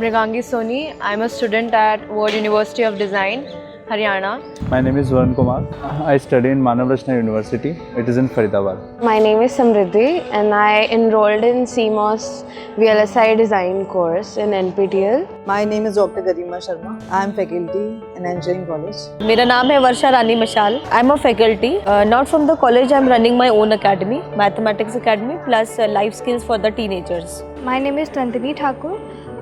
Mrigangi Soni. I'm a student at World University of Design, Haryana. My name is Varun Kumar. I study in Manav Rachna University. It is in Faridabad. My name is Samriddhi and I enrolled in CMOS VLSI design course in NPTEL. My name is Dr. Garima Sharma. I am faculty in Engineering College. मेरा नाम है वर्षा रानी मशाल. I'm a faculty. Not from the college. I'm running my own academy, Mathematics Academy, plus life skills for the teenagers. My name is Nandini Thakur.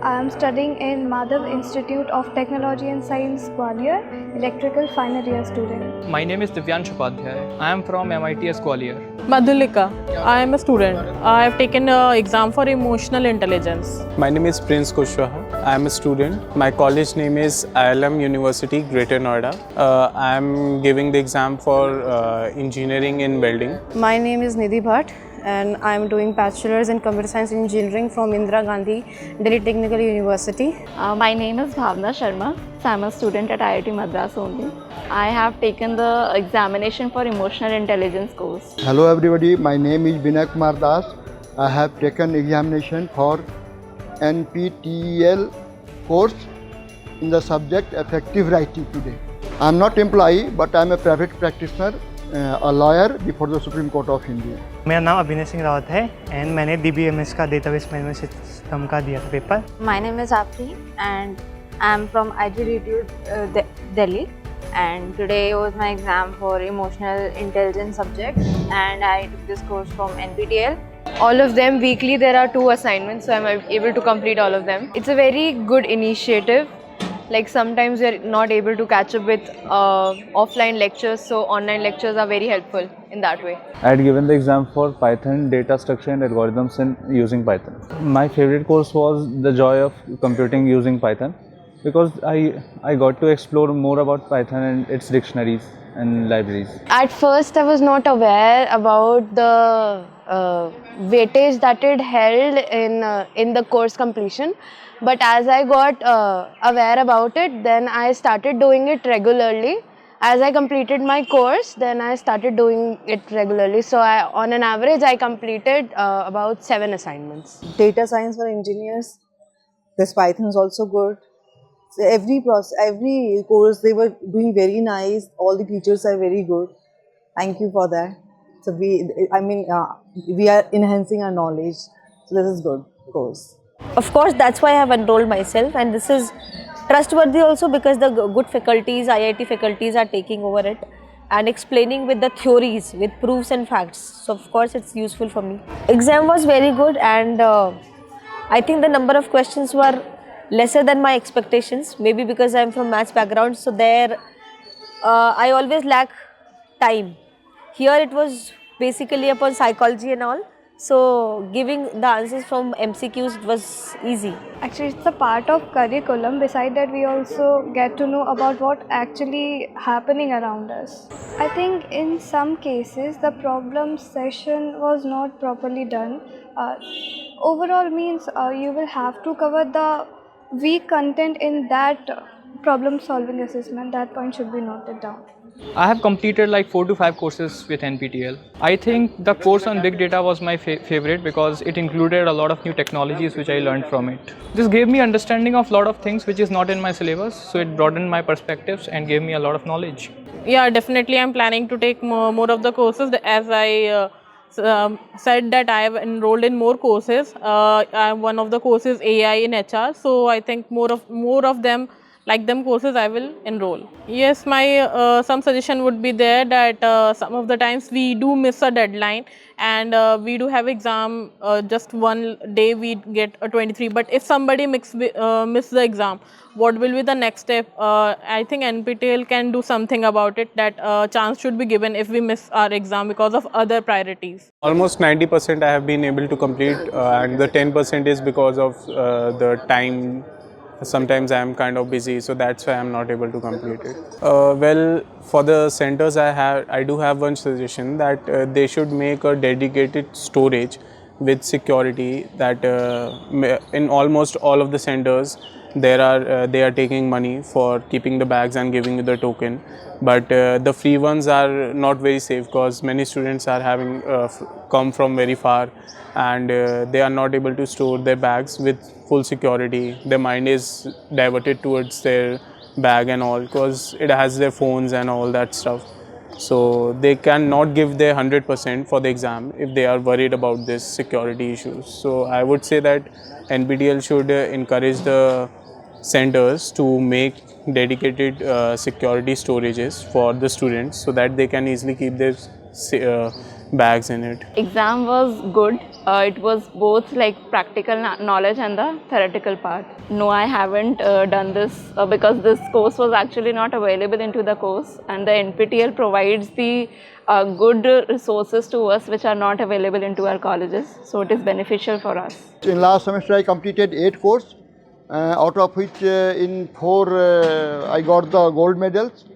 I am studying in Madhav Institute of Technology and Science, Gwalior, electrical final year student. My name is Divyansh Upadhyay. I am from MITS Gwalior. Madhulika. I am a student. I have taken an exam for emotional intelligence. My name is Prince Kushwaha. I am a student. My college name is ILM University, Greater Noida. I am giving the exam for engineering in welding. My name is Nidhi Bhatt and I am doing Bachelor's in Computer Science Engineering from Indira Gandhi, Delhi Technical University. My name is Bhavna Sharma. So I'm a student at IIT Madras only. I have taken the examination for emotional intelligence course. Hello everybody, my name is Vinay Kumar Das. I have taken examination for NPTEL course in the subject effective writing today. I am not employee but I am a private practitioner, a lawyer before the Supreme Court of India. मेरा नाम अभिनय सिंह रावत है and मैंने DBMS का database management system का दिया था paper. My name is Afri and I am from IGDTU Delhi and today was my exam for emotional intelligence subject and I took this course from NPTEL. All of them weekly there are 2 assignments, so I'm able to complete all of them. It's a very good initiative. Like sometimes we're not able to catch up with offline lectures, so online lectures are very helpful in that way. I had given the exam for Python, data structure and algorithms in using Python. My favorite course was the joy of computing using Python because I got to explore more about Python and its dictionaries and libraries. At first I was not aware about the weightage that it held in the course completion. But as I got aware about it, then I started doing it regularly. As I completed my course, then I started doing it regularly. So on an average, I completed about 7 assignments. Data science for engineers. This Python is also good. So every course they were doing very nice. All the teachers are very good. Thank you for that. So we are enhancing our knowledge. So this is good course. Of course, that's why I have enrolled myself, and this is trustworthy also because the good faculties, IIT faculties are taking over it and explaining with the theories, with proofs and facts. So of course, it's useful for me. Exam was very good and I think the number of questions were lesser than my expectations, maybe because I'm from maths background, so there I always lack time. Here it was basically upon psychology and all. So giving the answers from MCQs was easy. Actually, it's a part of curriculum. Beside that, we also get to know about what actually happening around us. I think in some cases, the problem session was not properly done. Overall means you will have to cover the weak content in that problem solving assessment. That point should be noted down. I have completed like 4 to 5 courses with NPTEL. I think the course on big data was my favorite because it included a lot of new technologies which I learned from it. This gave me understanding of a lot of things which is not in my syllabus, so it broadened my perspectives and gave me a lot of knowledge. Yeah, definitely I'm planning to take more of the courses. As I said that I have enrolled in more courses. One of the courses AI in HR, so I think more of them, like them courses, I will enroll. Yes, my some suggestion would be there that some of the times we do miss a deadline and we do have exam just one day we get a 23. But if somebody miss the exam, what will be the next step? I think NPTEL can do something about it, that chance should be given if we miss our exam because of other priorities. Almost 90% I have been able to complete and the 10% is because of the time. Sometimes I am kind of busy, so that's why I am not able to complete it. Well, for the centers I do have one suggestion that they should make a dedicated storage with security that in almost all of the centers they are taking money for keeping the bags and giving you the token, but the free ones are not very safe because many students are having come from very far, and they are not able to store their bags with full security. Their mind is diverted towards their bag and all because it has their phones and all that stuff. So they cannot give their 100% for the exam if they are worried about this security issues. So I would say that NPTEL should encourage the centers to make dedicated security storages for the students so that they can easily keep their bags in it. Exam was good. It was both like practical knowledge and the theoretical part. No, I haven't done this because this course was actually not available into the course, and the NPTEL provides the good resources to us which are not available into our colleges. So it is beneficial for us. In last semester I completed 8 courses, out of which in 4 I got the gold medals,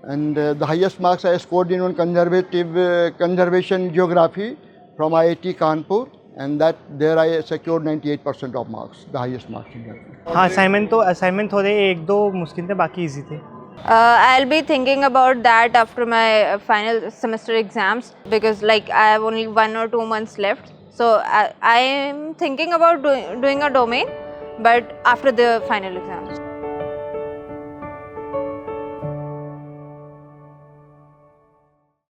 and the highest marks I scored in one conservation geography from IIT Kanpur, and that there I secured 98% of marks, the highest marks in that. हाँ assignment थोड़े 1-2 मुश्किल थे, बाकी easy थे. I'll be thinking about that after my final semester exams, because like I have only 1 or 2 months left. So I am thinking about doing a domain, but after the final exams.